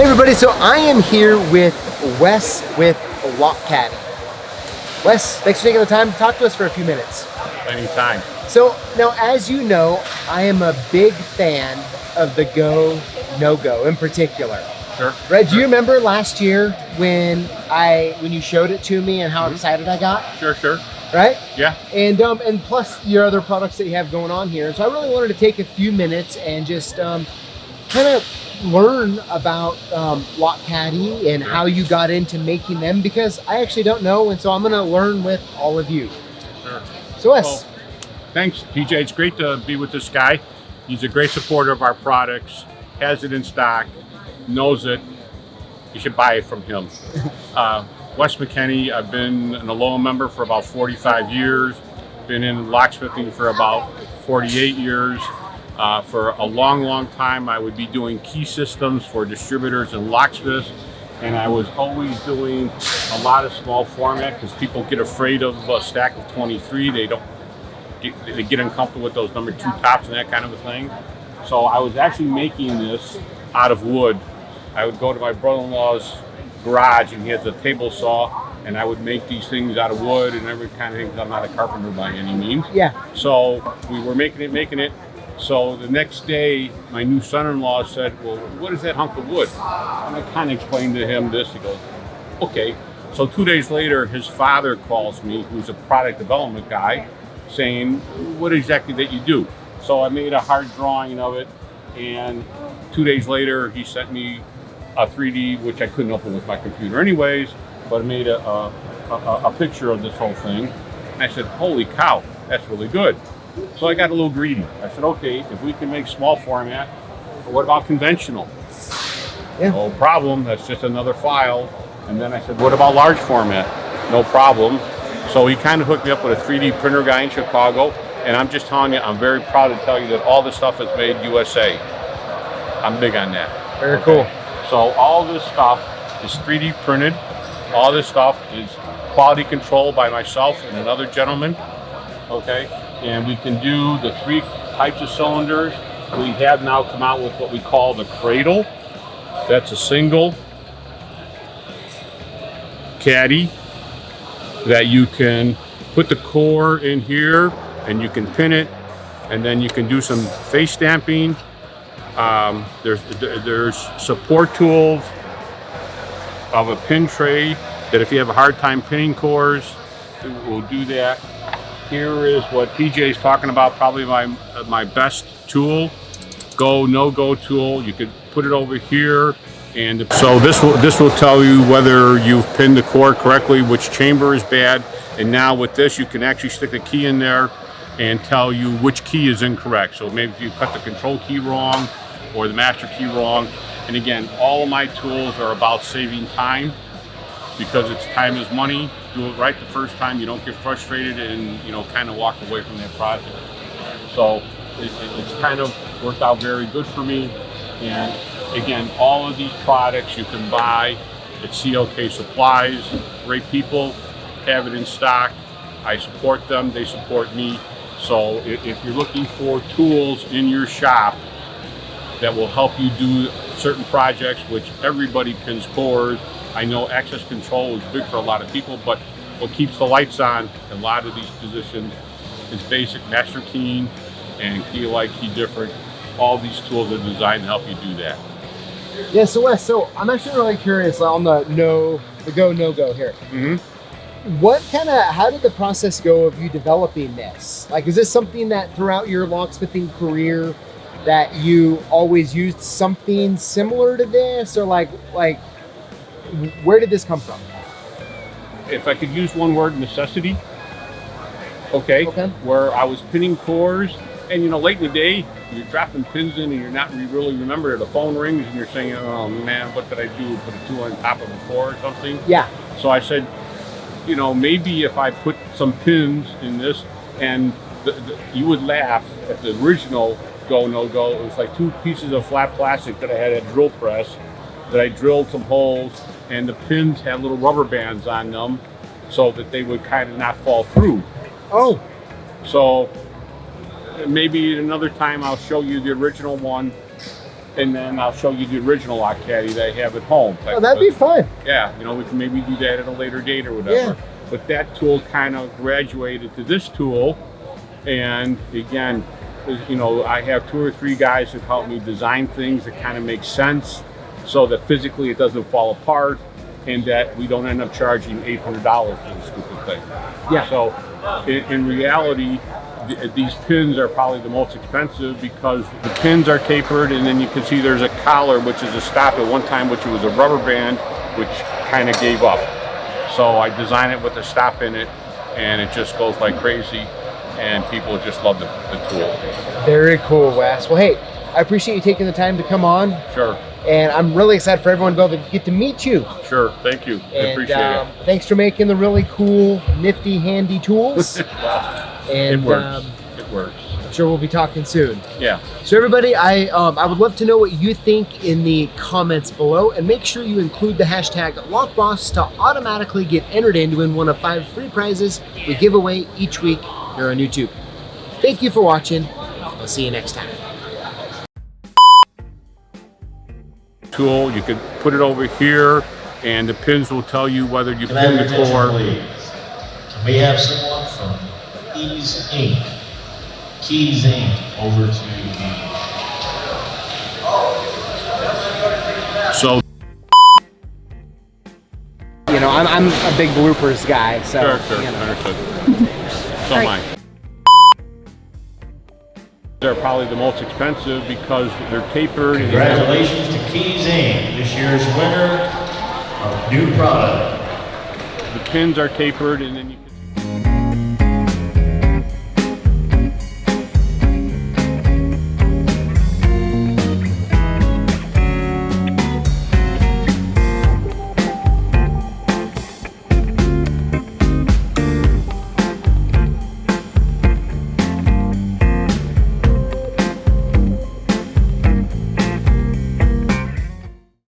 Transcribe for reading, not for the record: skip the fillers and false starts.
Hey everybody, so I am here with Wes with Lock Caddy. Wes, thanks for taking the time to talk to us for a few minutes. Anytime. So now, as you know, I am a big fan of the go, no-go in particular. Sure. Red, do you remember last year when you showed it to me and how excited I got? Sure. Right? Yeah. And plus your other products that you have going on here. And so I really wanted to take a few minutes and just kind of learn about Lock Caddy and how you got into making them, because I actually don't know, and so I'm going to learn with all of you. Sure. So Wes. Well, thanks, TJ. It's great to be with this guy. He's a great supporter of our products, has it in stock, knows it. You should buy it from him. Wes McKinney, I've been an Aloha member for about 45 years, been in locksmithing for about 48 years. For a long time, I would be doing key systems for distributors and locksmiths, and I was always doing a lot of small format because people get afraid of a stack of 23. They get uncomfortable with those number 2 tops and that kind of a thing. So I was actually making this out of wood. I would go to my brother-in-law's garage, and he has a table saw, and I would make these things out of wood and every kind of thing. I'm not a carpenter by any means. Yeah. So we were making it. So the next day, my new son-in-law said, well, what is that hunk of wood? And I kind of explained to him this. He goes, okay. So 2 days later, his father calls me, who's a product development guy, saying, what exactly that you do? So I made a hard drawing of it, and 2 days later, he sent me a 3D, which I couldn't open with my computer anyways, but I made a picture of this whole thing. And I said, holy cow, that's really good. So I got a little greedy. I said, okay, if we can make small format, what about conventional? Yeah. No problem, that's just another file. And then I said, what about large format? No problem. So he kind of hooked me up with a 3D printer guy in Chicago. And I'm just telling you, I'm very proud to tell you that all this stuff is made USA. I'm big on that. Very cool. So all this stuff is 3D printed. All this stuff is quality controlled by myself and another gentleman. Okay, and we can do the 3 types of cylinders. We have now come out with what we call the cradle. That's a single caddy that you can put the core in here and you can pin it, and then you can do some face stamping. There's support tools of a pin tray that if you have a hard time pinning cores, we'll do that. Here is what PJ is talking about, probably my best tool, go, no-go tool. You could put it over here, and so this will tell you whether you've pinned the core correctly, which chamber is bad, and now with this you can actually stick a key in there and tell you which key is incorrect. So maybe if you cut the control key wrong or the master key wrong, and again, all of my tools are about saving time, because it's time is money. Do it right the first time. You don't get frustrated and kind of walk away from that project. So it's kind of worked out very good for me. And again, all of these products you can buy at CLKsupplies. Great people, have it in stock. I support them, they support me. So if you're looking for tools in your shop that will help you do certain projects, which everybody pins cores. I know access control is big for a lot of people, but what keeps the lights on in a lot of these positions is basic master keying and key alike, key different. All these tools are designed to help you do that. Yeah, so Wes, I'm actually really curious on the go, no-go here. How did the process go of you developing this? Like, is this something that throughout your locksmithing career that you always used something similar to this, or like where did this come from? If I could use one word, necessity. Okay. Where I was pinning cores, and late in the day, you're dropping pins in and you're not really remember. The phone rings and you're saying, oh man, what did I do? Put a 2 on top of a 4 or something? Yeah. So I said, maybe if I put some pins in this, and you would laugh at the original go, no go. It was like 2 pieces of flat plastic that I had at drill press that I drilled some holes, and the pins had little rubber bands on them so that they would kind of not fall through. Oh. So maybe another time I'll show you the original one and then I'll show you the original Lock Caddy that I have at home. Oh, that'd be fun. Yeah, you know, we can maybe do that at a later date or whatever. Yeah. But that tool kind of graduated to this tool, and again, you know, I have 2 or 3 guys that help me design things that kind of make sense, so that physically it doesn't fall apart, and that we don't end up charging $800 for the stupid thing. Yeah. So, in reality, these pins are probably the most expensive because the pins are tapered, and then you can see there's a collar, which is a stop at one time, which was a rubber band, which kind of gave up. So I designed it with a stop in it, and it just goes like crazy, and people just love the tool. Very cool, Wes. Well, hey, I appreciate you taking the time to come on. Sure. And I'm really excited for everyone to be able to get to meet you. Sure, thank you. I appreciate it. Thanks for making the really cool, nifty, handy tools. And it works. It works. I'm sure we'll be talking soon. Yeah. So everybody, I would love to know what you think in the comments below, and make sure you include the hashtag Lockboss to automatically get entered in to win one of 5 free prizes we give away each week here on YouTube. Thank you for watching. I'll see you next time. Tool, you can put it over here, and the pins will tell you whether you pin the core. Please. Can we have someone from Keys Inc. Keys Inc. over to the. So, You know, I'm a big bloopers guy, so sure, you know. understood. So am I. They're probably the most expensive because they're tapered. Congratulations to Keys Inc., this year's winner of new product. The pins are tapered, and then you can